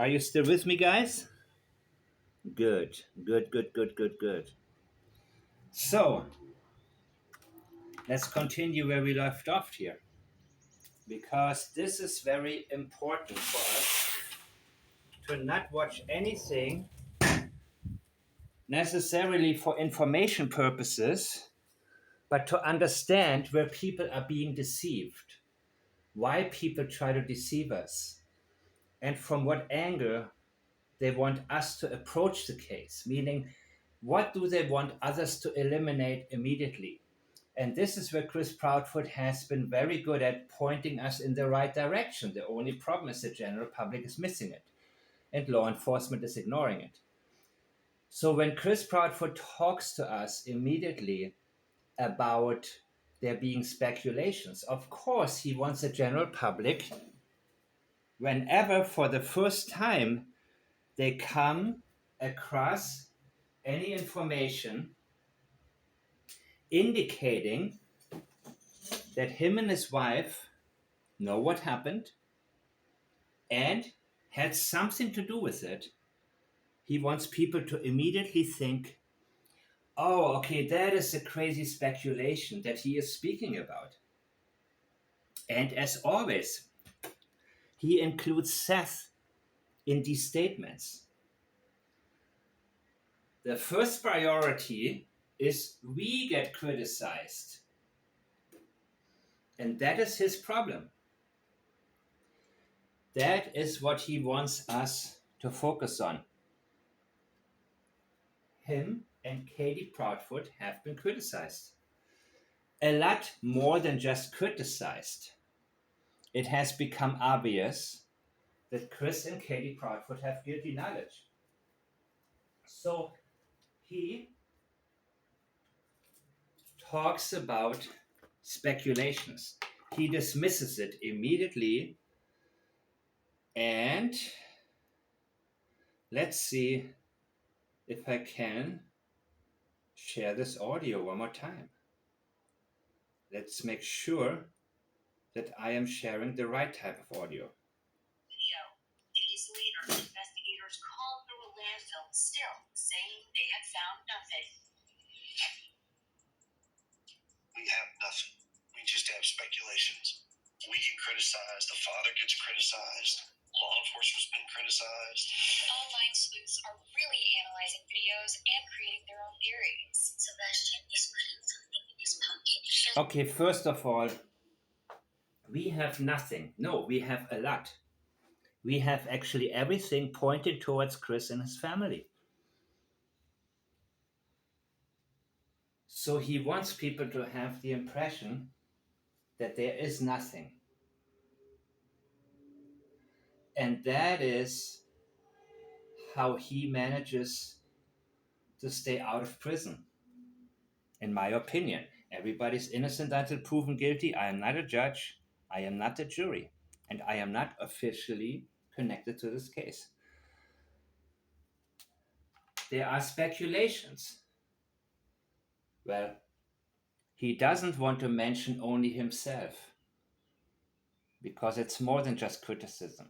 Are you still with me, guys? Good, good, good, good, good, good. So, let's continue where we left off here, because this is very important for us to not watch anything necessarily for information purposes, but to understand where people are being deceived, why people try to deceive us, and from what angle they want us to approach the case, meaning what do they want others to eliminate immediately? And this is where Chris Proudfoot has been very good at pointing us in the right direction. The only problem is the general public is missing it, and law enforcement is ignoring it. So when Chris Proudfoot talks to us immediately about there being speculations, of course he wants the general public, whenever for the first time they come across any information indicating that him and his wife know what happened and had something to do with it, he wants people to immediately think, oh, okay, that is a crazy speculation that he is speaking about. And as always, he includes Seth in these statements. The first priority is we get criticized. And that is his problem. That is what he wants us to focus on. Him and Katie Proudfoot have been criticized. A lot more than just criticized. It has become obvious that Chris and Katie Proudfoot have guilty knowledge. So he talks about speculations. He dismisses it immediately. And let's see if I can share this audio one more time. Let's make sure that I am sharing the right type of audio. Video. Days later, investigators called through a landfill, still saying they had found nothing. We have nothing. We just have speculations. We get criticized. The father gets criticized. Law enforcement's been criticized. Online sleuths are really analyzing videos and creating their own theories. Sebastian is putting something in his pocket. Okay, first of all, we have nothing. No, we have a lot. We have actually everything pointing towards Chris and his family. So he wants people to have the impression that there is nothing. And that is how he manages to stay out of prison. In my opinion, everybody's innocent until proven guilty. I am not a judge. I am not a jury. And I am not officially connected to this case. There are speculations. Well, he doesn't want to mention only himself because it's more than just criticism.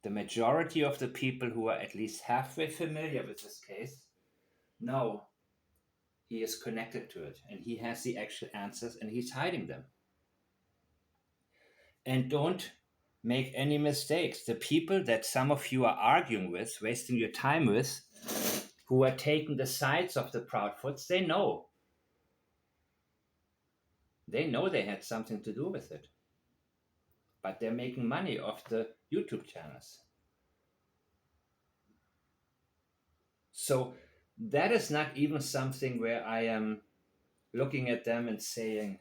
The majority of the people who are at least halfway familiar with this case know he is connected to it and he has the actual answers and he's hiding them. And don't make any mistakes. The people that some of you are arguing with, wasting your time with, who are taking the sides of the Proudfoots, they know. They know they had something to do with it. But they're making money off the YouTube channels. So that is not even something where I am looking at them and saying,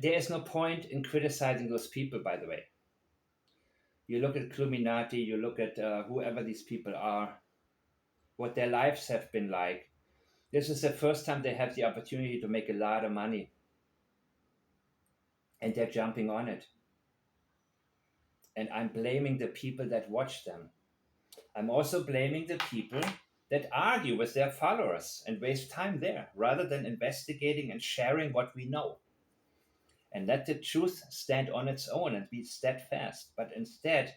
there is no point in criticizing those people, by the way. You look at Illuminati, you look at whoever these people are, what their lives have been like. This is the first time they have the opportunity to make a lot of money. And they're jumping on it. And I'm blaming the people that watch them. I'm also blaming the people that argue with their followers and waste time there rather than investigating and sharing what we know. and let the truth stand on its own and be steadfast. But instead,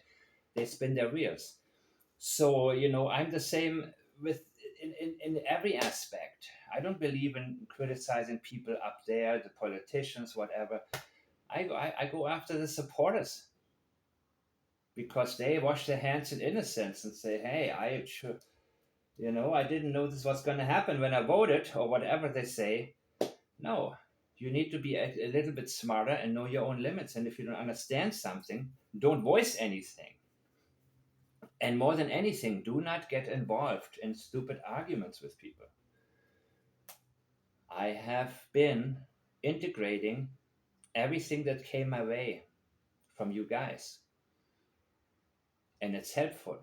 they spin their wheels. So, I'm the same with in every aspect. I don't believe in criticizing people up there, the politicians, whatever. I go after the supporters because they wash their hands in innocence and say, hey, I didn't know this was going to happen when I voted or whatever they say. No, you need to be a little bit smarter and know your own limits. And if you don't understand something, don't voice anything. And more than anything, do not get involved in stupid arguments with people. I have been integrating everything that came my way from you guys, and it's helpful.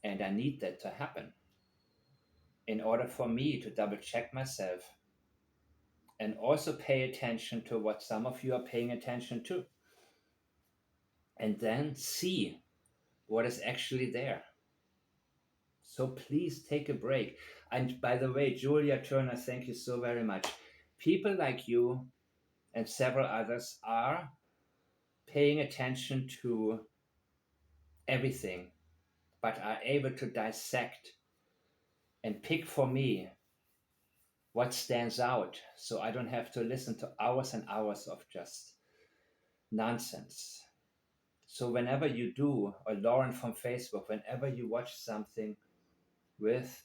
And I need that to happen in order for me to double check myself and also pay attention to what some of you are paying attention to, and then see what is actually there. So please take a break. And by the way, Julia Turner, thank you so very much. People like you and several others are paying attention to everything, but are able to dissect and pick for me what stands out, so I don't have to listen to hours and hours of just nonsense. So whenever you do, or Lauren from Facebook, whenever you watch something with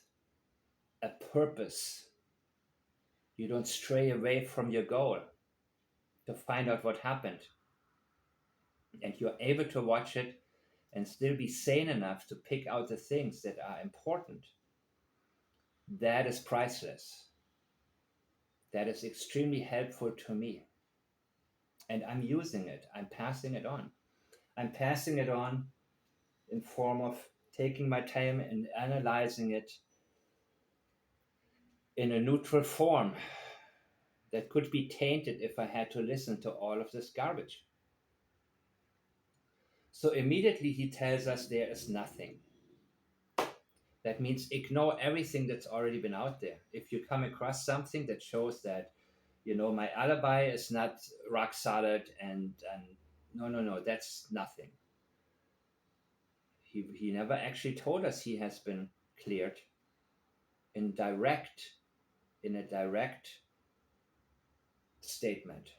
a purpose, you don't stray away from your goal to find out what happened. And you're able to watch it and still be sane enough to pick out the things that are important. That is priceless. That is extremely helpful to me. And I'm using it. I'm passing it on. I'm passing it on in form of taking my time and analyzing it in a neutral form that could be tainted if I had to listen to all of this garbage. So immediately he tells us there is nothing. That means ignore everything that's already been out there. If you come across something that shows that, my alibi is not rock solid and no, that's nothing. He never actually told us he has been cleared in a direct statement,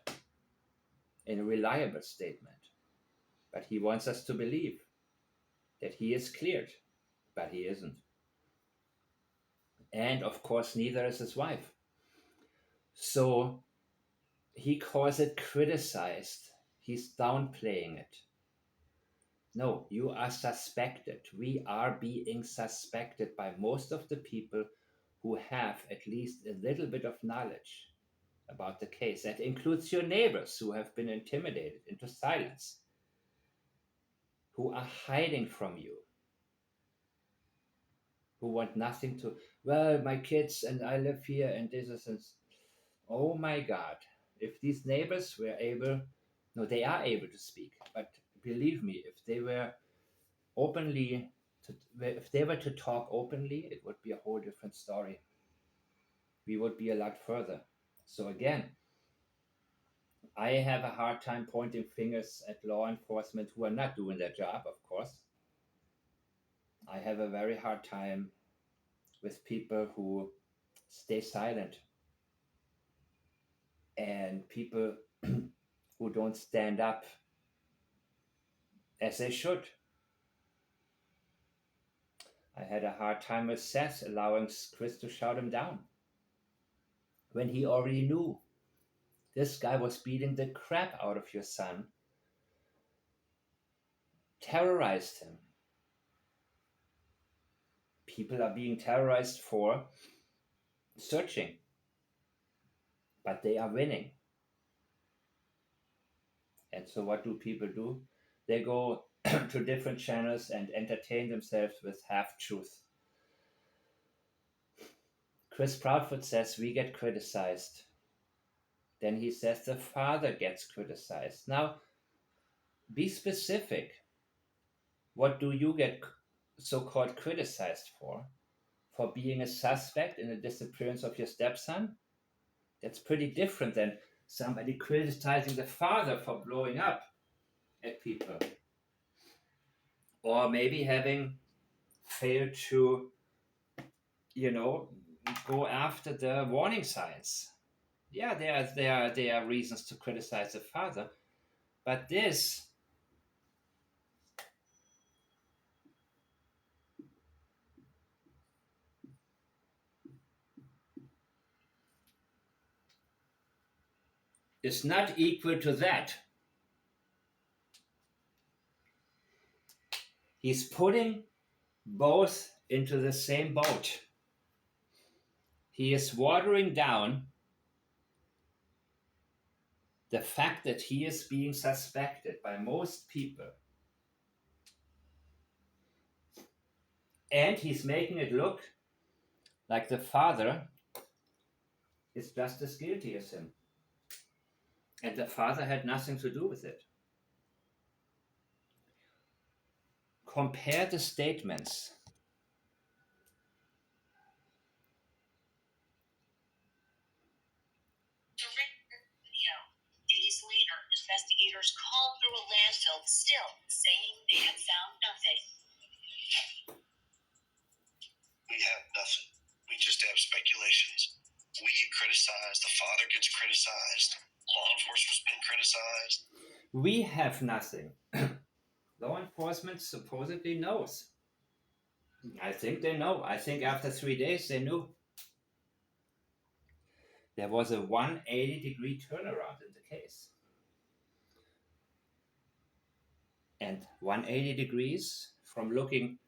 in a reliable statement. But he wants us to believe that he is cleared, but he isn't. And of course, neither is his wife. So he calls it criticized. He's downplaying it. No, you are suspected. We are being suspected by most of the people who have at least a little bit of knowledge about the case. That includes your neighbors who have been intimidated into silence, who are hiding from you, who want nothing to, well, my kids and I live here and this is, and oh my God, if these neighbors were able, no, they are able to speak, but believe me, if they were if they were to talk openly, it would be a whole different story. We would be a lot further. So again, I have a hard time pointing fingers at law enforcement who are not doing their job, of course. I have a very hard time with people who stay silent and people who don't stand up as they should. I had a hard time with Seth allowing Chris to shout him down when he already knew this guy was beating the crap out of your son, terrorized him. People are being terrorized for searching, but they are winning. And so what do people do? They go to different channels and entertain themselves with half-truth. Chris Proudfoot says we get criticized. Then he says the father gets criticized. Now, be specific. What do you get so-called criticized for? For being a suspect in the disappearance of your stepson? That's pretty different than somebody criticizing the father for blowing up at people, or maybe having failed to, you know, go after the warning signs. Yeah, there are reasons to criticize the father, but this is not equal to that. He's putting both into the same boat. He is watering down the fact that he is being suspected by most people. And he's making it look like the father is just as guilty as him. And the father had nothing to do with it. Compare the statements. Days later, investigators called through a landfill, still saying they had found nothing. We have nothing. We just have speculations. We get criticized. The father gets criticized. Law enforcement's been criticized. We have nothing. Law enforcement supposedly knows. I think they know. I think after 3 days they knew. There was a 180-degree turnaround in the case. And 180 degrees from looking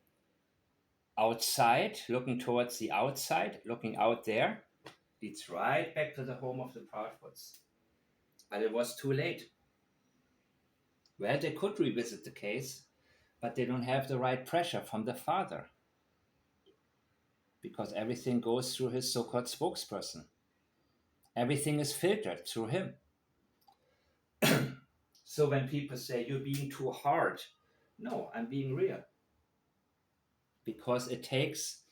outside, looking towards the outside, looking out there, leads right back to the home of the Proudfoots. But it was too late. Well, they could revisit the case, but they don't have the right pressure from the father, because everything goes through his so-called spokesperson. Everything is filtered through him. So when people say, you're being too hard, no, I'm being real. Because it takes,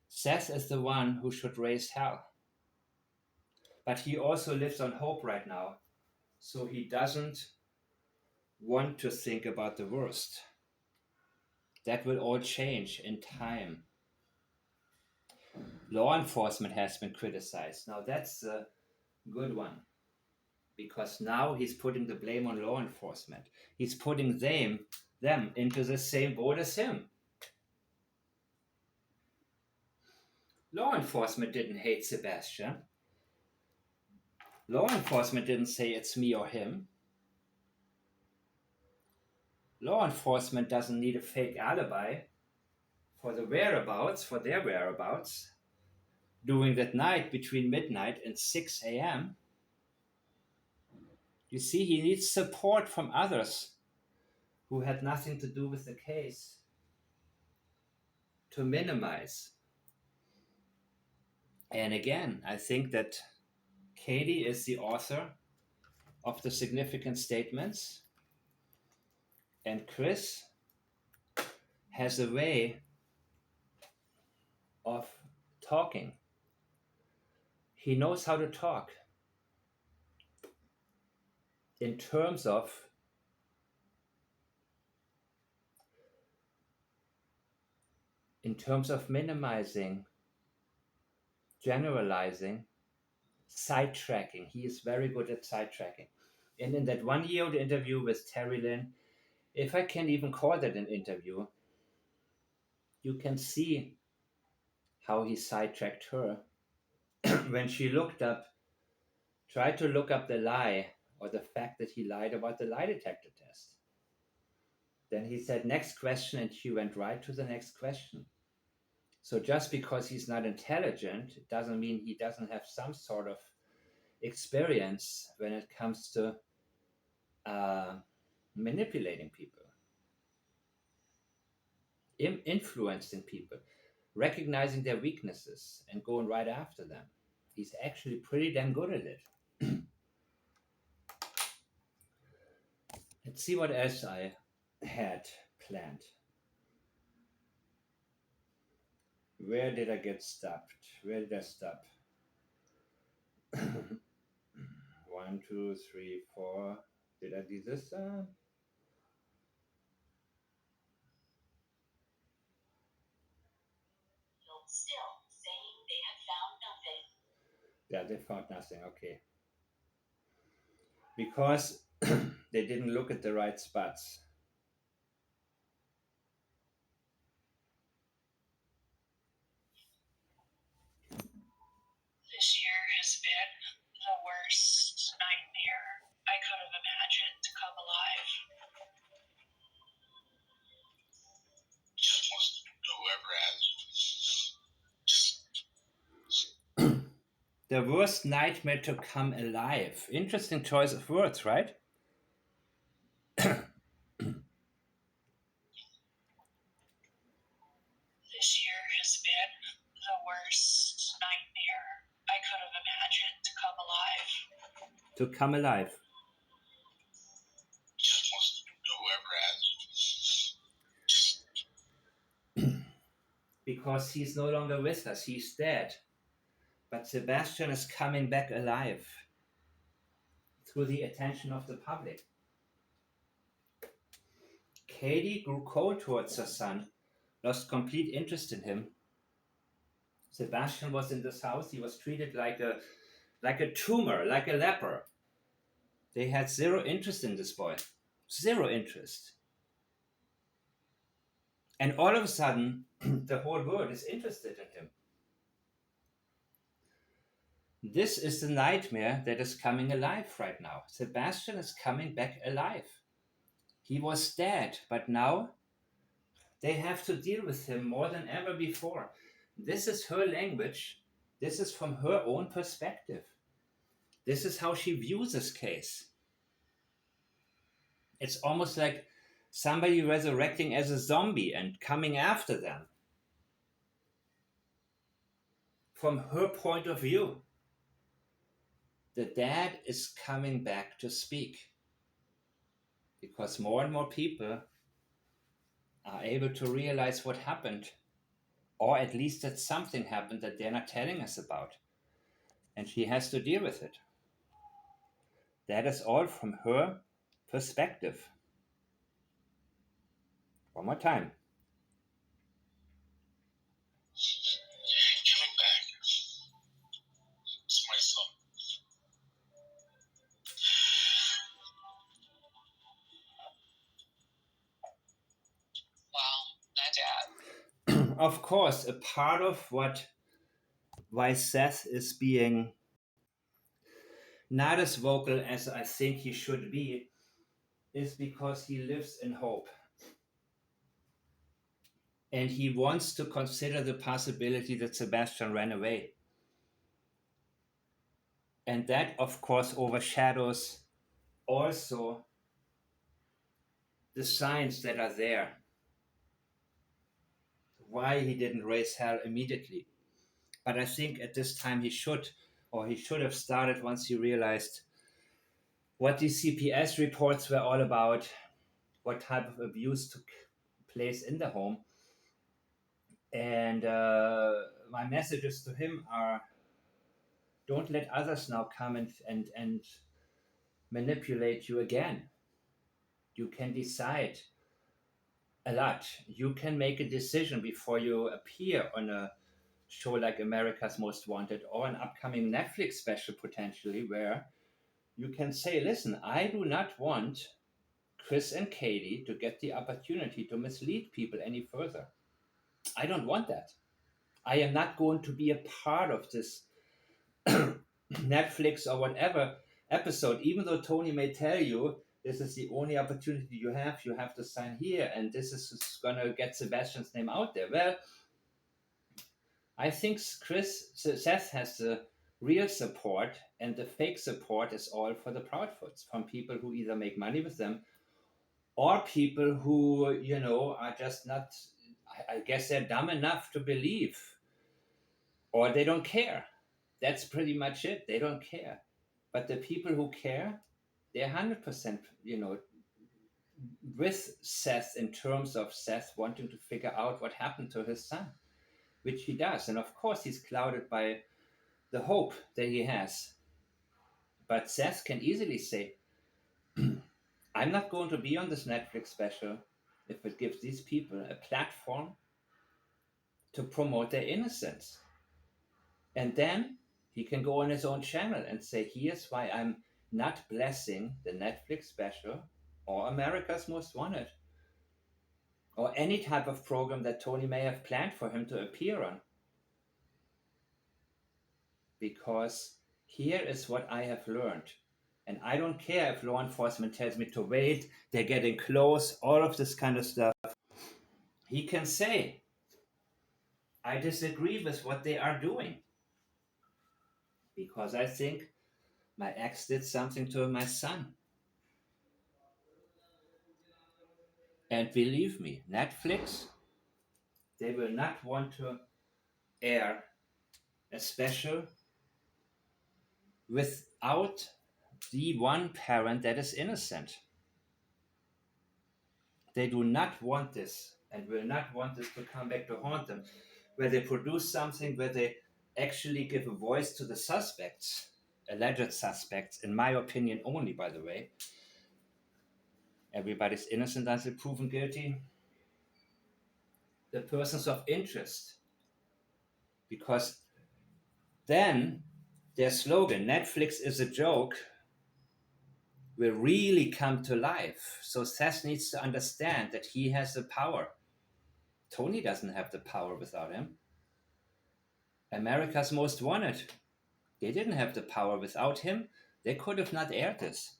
Seth is the one who should raise hell. But he also lives on hope right now. So he doesn't want to think about the worst. That will all change in time. Law enforcement has been criticized. Now that's a good one, because now he's putting the blame on law enforcement. He's putting them into the same boat as him. Law enforcement didn't hate Sebastian. Law enforcement didn't say it's me or him. Law enforcement doesn't need a fake alibi for their whereabouts, during that night between midnight and 6 a.m. You see, he needs support from others who had nothing to do with the case to minimize. And again, I think that Katie is the author of the significant statements, and Chris has a way of talking. He knows how to talk in terms of minimizing, generalizing, sidetracking. He is very good at sidetracking. And in that 1-year-old interview with Terry Lynn, if I can even call that an interview, you can see how he sidetracked her when she tried to look up the lie, or the fact that he lied about the lie detector test. Then he said, next question, and she went right to the next question. So just because he's not intelligent, it doesn't mean he doesn't have some sort of experience when it comes to manipulating people, influencing people, recognizing their weaknesses and going right after them. He's actually pretty damn good at it. Let's see what else I had planned. Where did I get stopped? Where did I stop? 1, 2, 3, 4. Did I do this? Still, saying they have found nothing. Yeah, they found nothing. Okay. Because they didn't look at the right spots. This year has been the worst nightmare I could have imagined to come alive. Just wants to know whoever has. The worst nightmare to come alive. Interesting choice of words, right? This year has been the worst nightmare I could have imagined to come alive. To come alive. Just wants to know whoever has. Because he's no longer with us, he's dead. But Sebastian is coming back alive through the attention of the public. Katie grew cold towards her son, lost complete interest in him. Sebastian was in this house, he was treated like a tumor, like a leper. They had zero interest in this boy. Zero interest. And all of a sudden, the whole world is interested in him. This is the nightmare that is coming alive right now. Sebastian is coming back alive. He was dead, but now they have to deal with him more than ever before. This is her language. This is from her own perspective. This is how she views this case. It's almost like somebody resurrecting as a zombie and coming after them. From her point of view, the dad is coming back to speak because more and more people are able to realize what happened, or at least that something happened that they're not telling us about. And she has to deal with it. That is all from her perspective. One more time. Coming back. It's my son. Well, my dad. Of course, a part of why Seth is being not as vocal as I think he should be is because he lives in hope. And he wants to consider the possibility that Sebastian ran away. And that, of course, overshadows also the signs that are there. Why he didn't raise hell immediately. But I think at this time he should have started once he realized what these CPS reports were all about, what type of abuse took place in the home. And my messages to him are, don't let others now come and manipulate you again. You can decide a lot. You can make a decision before you appear on a show like America's Most Wanted or an upcoming Netflix special potentially, where you can say, listen, I do not want Chris and Katie to get the opportunity to mislead people any further. I don't want that. I am not going to be a part of this Netflix or whatever episode, even though Tony may tell you this is the only opportunity you have to sign here, and this is going to get Sebastian's name out there. Well, I think Seth has the real support, and the fake support is all for the Proudfoots, from people who either make money with them or people who, are just not, I guess they're dumb enough to believe, or they don't care. That's pretty much it. They don't care. But the people who care, they're 100%, with Seth in terms of Seth wanting to figure out what happened to his son, which he does. And of course, he's clouded by the hope that he has. But Seth can easily say, I'm not going to be on this Netflix special if it gives these people a platform to promote their innocence. And then he can go on his own channel and say, here's why I'm not blessing the Netflix special or America's Most Wanted or any type of program that Tony may have planned for him to appear on. Because here is what I have learned. And I don't care if law enforcement tells me to wait, they're getting close, all of this kind of stuff. He can say, I disagree with what they are doing. Because I think my ex did something to my son. And believe me, Netflix, they will not want to air a special without the one parent that is innocent. They do not want this and will not want this to come back to haunt them, where they produce something where they actually give a voice to the suspects, alleged suspects, in my opinion only, by the way. Everybody's innocent until proven guilty. The persons of interest. Because then their slogan, Netflix is a joke, will really come to life. So Seth needs to understand that he has the power. Tony doesn't have the power without him. America's Most Wanted, they didn't have the power without him. They could have not aired this.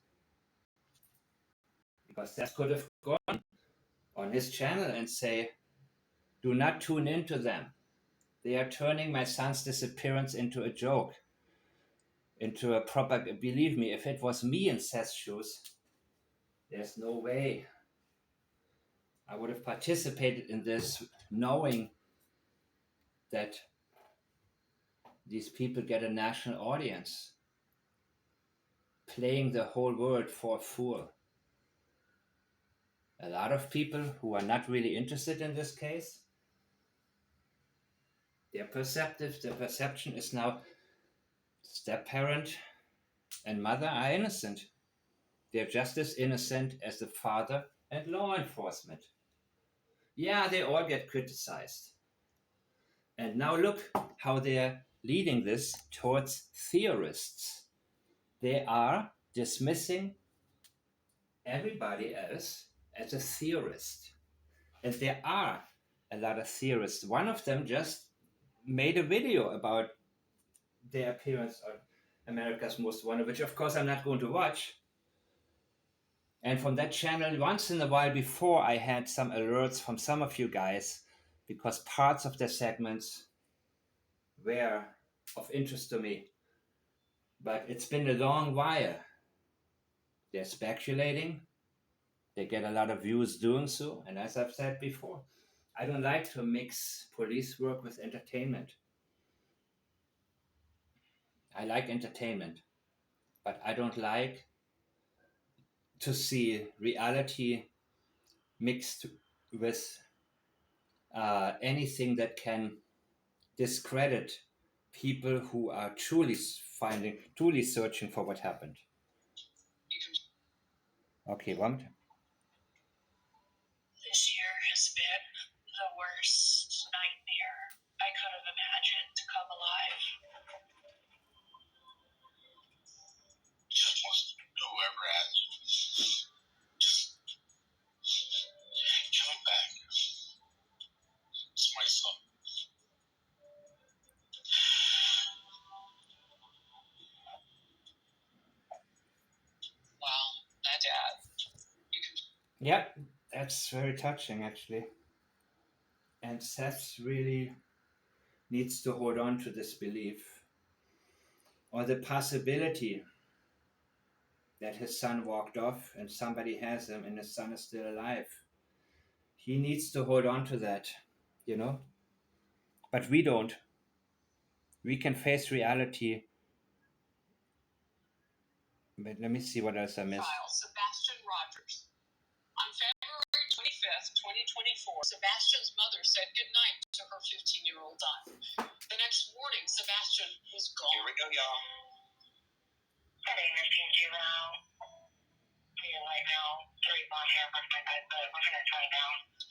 Because Seth could have gone on his channel and say, do not tune into them. They are turning my son's disappearance into a joke, into a proper, believe me, if it was me in Seth's shoes, there's no way I would have participated in this knowing that these people get a national audience, playing the whole world for a fool. A lot of people who are not really interested in this case, their perception is now step-parent and mother are innocent. They're just as innocent as the father and law enforcement. Yeah, they all get criticized. And now look how they're leading this towards theorists. They are dismissing everybody else as a theorist. And there are a lot of theorists. One of them just made a video about their appearance on America's Most Wanted, which of course I'm not going to watch. And from that channel, once in a while before, I had some alerts from some of you guys because parts of their segments were of interest to me. But it's been a long while. They're speculating. They get a lot of views doing so. And as I've said before, I don't like to mix police work with entertainment. I like entertainment, but I don't like to see reality mixed with anything that can discredit people who are truly searching for what happened. Okay, one more time. This year has been the worst nightmare I could have imagined come alive. Just wants whoever has just come back. It's my son. Wow, my dad. Yep, that's very touching actually. And Seth really needs to hold on to this belief or the possibility that his son walked off and somebody has him and his son is still alive. He needs to hold on to that, you know? But we don't. We can face reality. But let me see what else I missed. Sebastian Rogers. On February 25th, 2024, Sebastian's mother said goodnight to her 15-year-old son. The next morning, Sebastian was gone. Here we go, y'all. Hey, Miss Juvenile. Yeah, right now, 3 blonde hair, like my guy put 120 pounds.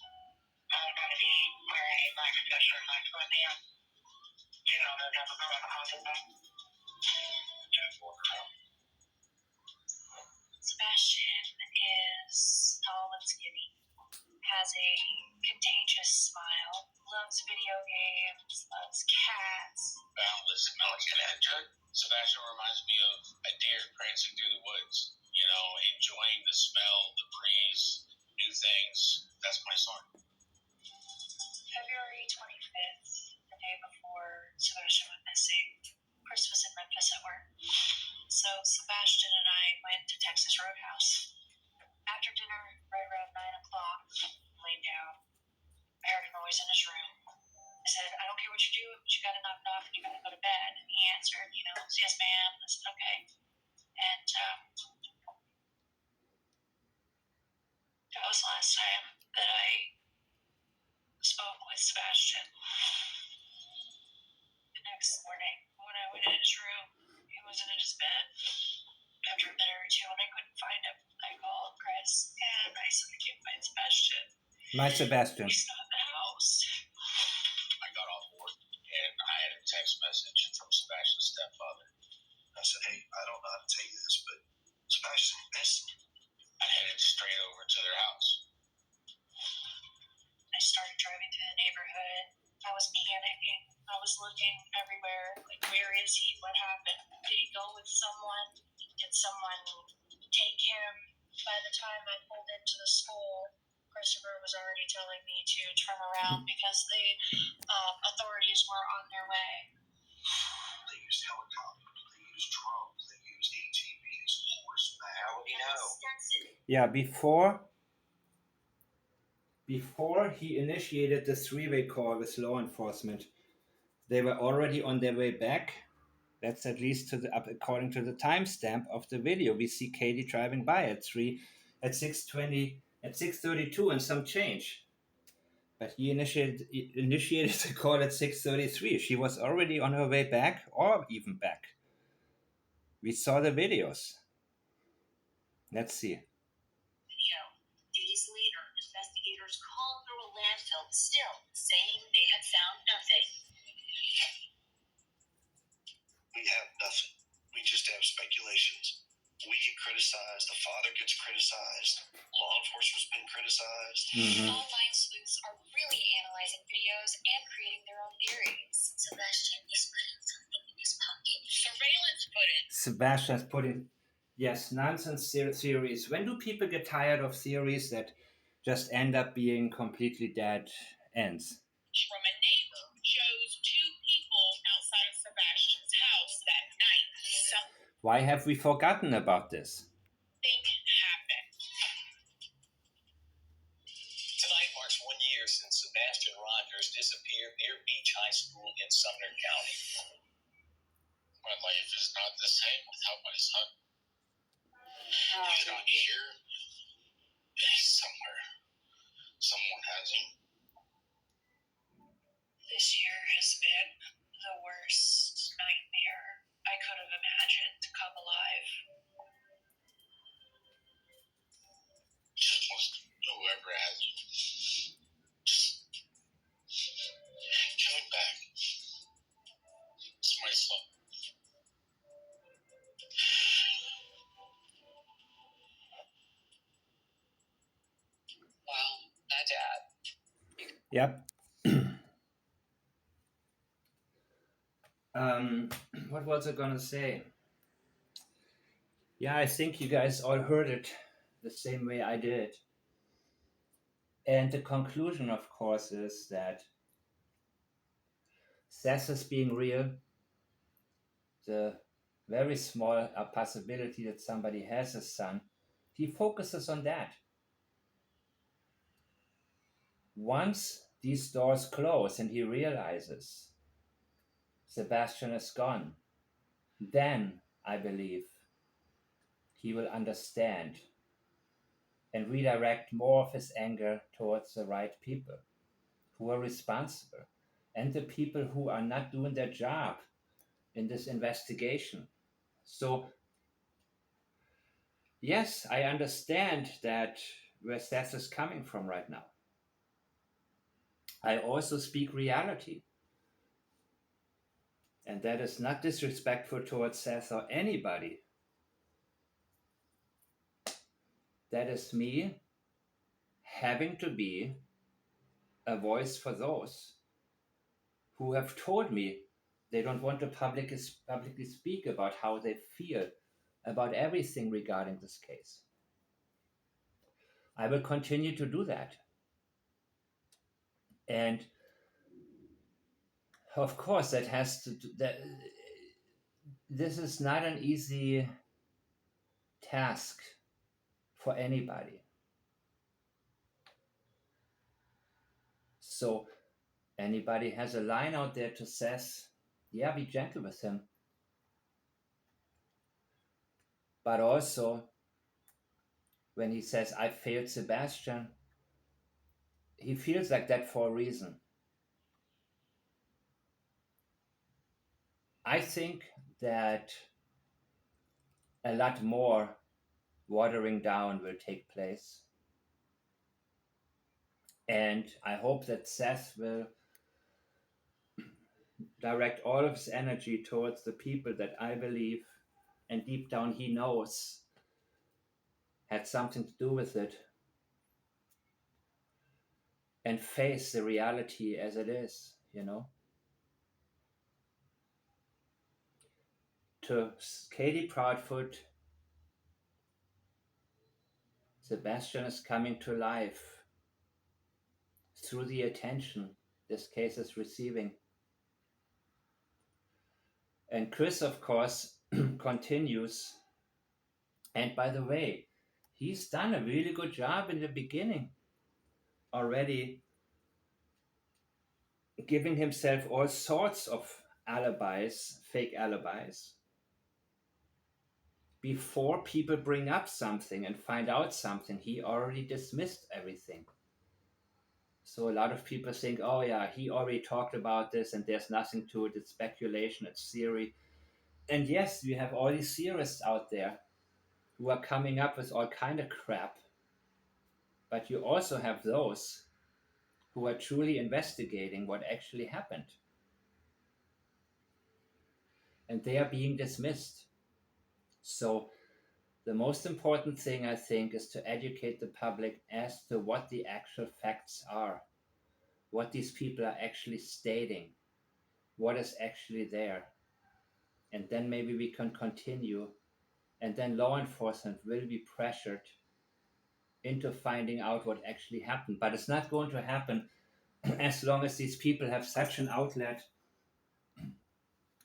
I'm going to be wearing a black sweatshirt, black sweatpants. You know, those type of clothes. Sebastian is tall and skinny, has a contagious smile, loves video games, loves cats. Boundless melanated. Sebastian reminds me of a deer prancing through the woods. You know, enjoying the smell, the breeze, new things. That's my song. February 25th, the day before Sebastian went missing, Chris was in Memphis at work. So Sebastian and I went to Texas Roadhouse. After dinner, right around 9 o'clock, laid down. I heard a noise in his room. I said, I don't care what you do, but you gotta knock it off and you gotta go to bed. And he answered, yes, ma'am. I said, okay. And that was the last time that I spoke with Sebastian. The next morning, when I went in his room, he wasn't in his bed. After a minute or two, when I couldn't find him, I called Chris and I said, I can't find Sebastian. My Sebastian. He's not in the house. I got off work and I had a text message from Sebastian's stepfather. I said, hey, I don't know how to tell you this, but Sebastian missed. I headed straight over to their house. I started driving through the neighborhood. I was panicking. I was looking everywhere. Like, where is he? What happened? Did he go with someone? Did someone take him? By the time I pulled into the school, Christopher was already telling me to turn around because the authorities were on their way. They used helicopters, they used drones, they used ATVs, horseback. How would he know? Yeah, before he initiated the three-way call with law enforcement, they were already on their way back. That's at least according to the timestamp of the video. We see Katie driving by at 6:20, at 6:32 and some change. But he initiated the call at 6:33. She was already on her way back, or even back. We saw the videos. Let's see. Days later, investigators called through a landfill, still saying they had found nothing. We have nothing. We just have speculations. We get criticized. The father gets criticized. Law enforcement's been criticized. Online sleuths are really analyzing videos and creating their own theories. Sebastian is putting something in his pocket. Surveillance footage. Sebastian's putting, yes, nonsense theories. When do people get tired of theories that just end up being completely dead ends? From a neighbor shows 2 people outside of Sebastian's house that night. Why have we forgotten about this? Something happened. Tonight marks 1 year since Sebastian Rogers disappeared near Beach High School in Sumner County. My life is not the same without my son. He's not here. He's somewhere. Someone has him. This year has been the worst nightmare I could have imagined come alive. Just wants whoever has him. Just give him back. It's my son. Well, not Dad. Yep. What was I gonna say? Yeah, I think you guys all heard it the same way I did. And the conclusion, of course, is that Seth is being real. The very small possibility that somebody has a son, he focuses on that. Once these doors close and he realizes Sebastian is gone, then I believe he will understand and redirect more of his anger towards the right people who are responsible and the people who are not doing their job in this investigation. So yes, I understand that where Seth is coming from right now. I also speak reality. And that is not disrespectful towards Seth or anybody. That is me having to be a voice for those who have told me they don't want to publicly speak about how they feel about everything regarding this case. I will continue to do that. And of course, that has to do, that this is not an easy task for anybody. So anybody has a line out there to says, yeah, be gentle with him. But also, when he says, I failed Sebastian, he feels like that for a reason. I think that a lot more watering down will take place. And I hope that Seth will direct all of his energy towards the people that I believe, and deep down he knows, had something to do with it, and face the reality as it is, To Katie Proudfoot, Sebastian is coming to life through the attention this case is receiving. And Chris, of course, continues. And by the way, he's done a really good job in the beginning already, giving himself all sorts of alibis, fake alibis, before people bring up something and find out something. He already dismissed everything. So a lot of people think, oh yeah, he already talked about this and there's nothing to it. It's speculation, it's theory. And yes, we have all these theorists out there who are coming up with all kind of crap. But you also have those who are truly investigating what actually happened. And they are being dismissed. So the most important thing, I think, is to educate the public as to what the actual facts are, what these people are actually stating, what is actually there. And then maybe we can continue. And then law enforcement will be pressured into finding out what actually happened. But it's not going to happen as long as these people have such an outlet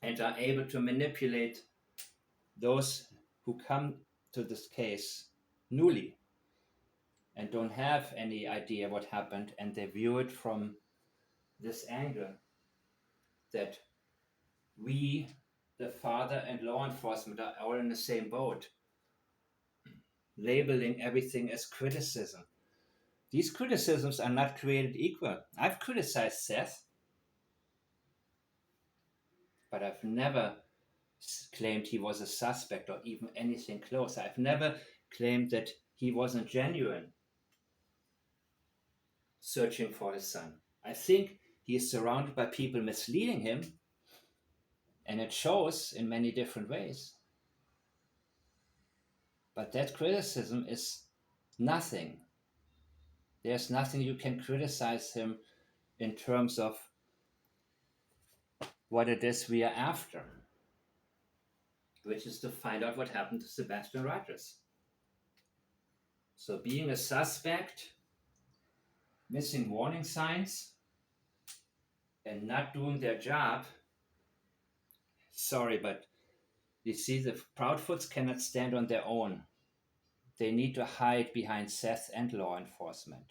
and are able to manipulate those who come to this case newly and don't have any idea what happened, and they view it from this angle that we, the father and law enforcement, are all in the same boat, labeling everything as criticism. These criticisms are not created equal. I've criticized Seth, but I've never claimed he was a suspect or even anything close. I've never claimed that he wasn't genuine searching for his son. I think he is surrounded by people misleading him, and it shows in many different ways. But that criticism is nothing. There's nothing you can criticize him in terms of what it is we are after, which is to find out what happened to Sebastian Rogers. So being a suspect, missing warning signs, and not doing their job, sorry, but you see, the Proudfoots cannot stand on their own. They need to hide behind Seth and law enforcement.